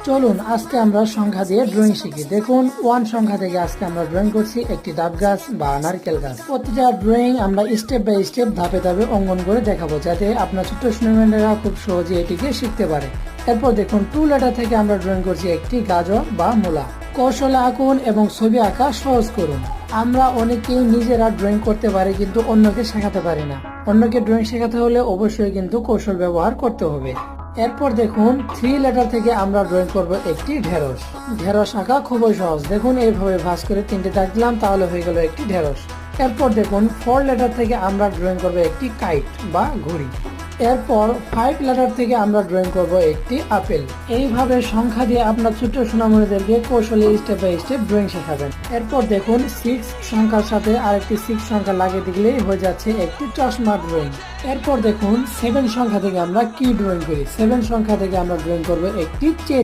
চলুন আজকে আমরা সংখ্যা দিয়ে ড্রয়িং শিখি। দেখুন 1 সংখ্যা থেকে আজকে আমরা ড্রয়িং করছি একটি ডাব গাছ বা নারকেল গাছ। প্রতিটা ড্রয়িং আমরা স্টেপ বাই স্টেপ ধাপে ধাপে অঙ্কন করে দেখাবো, যাতে আপনার ছোট্ট স্টুডেন্টরা খুব সহজে এটিকে শিখতে পারে। এরপর দেখুন 2 লেটার থেকে আমরা ড্রয়িং করছি একটি গাজর বা মূলা। কৌশলে আঁকুন এবং ছবি আঁকা সহজ করুন। আমরা অনেকেই নিজেরা ড্রয়িং করতে পারি, কিন্তু অন্যকে শেখাতে পারি না। অন্যকে ড্রয়িং শেখাতে হলে অবশ্যই কিন্তু কৌশল ব্যবহার করতে হবে। এরপর দেখুন 3 লেটার থেকে আমরা ড্রয়িং করব একটি ঢেঁড়স। ঢেঁড়স আঁকা খুবই সহজ। দেখুন এইভাবে ভাঁজ করে 3টে দাগ দিলাম, তাহলে হয়ে গেল একটি ঢেঁড়স। এরপর দেখুন 4 লেটার থেকে আমরা ড্রয়িং করব একটি কাইট বা ঘুড়ি। এরপর 5 লেটার থেকে আমরা ড্রয়িং করব একটি আপেল। এইভাবে সংখ্যা দিয়ে আপনার ছোট্ট সোনামণিদেরকে কৌশলে স্টেপ বাই স্টেপ ড্রয়িং শেখাবেন। এরপর দেখুন 6 সংখ্যার সাথে আরেকটি 6 সংখ্যা লাগিয়ে দিলেই হয়ে যাচ্ছে একটি চশমা ড্রয়িং। এরপর দেখুন 7 সংখ্যা থেকে আমরা কি ড্রয়িং করি। 7 সংখ্যা থেকে আমরা ড্রয়িং করব একটি চেরি।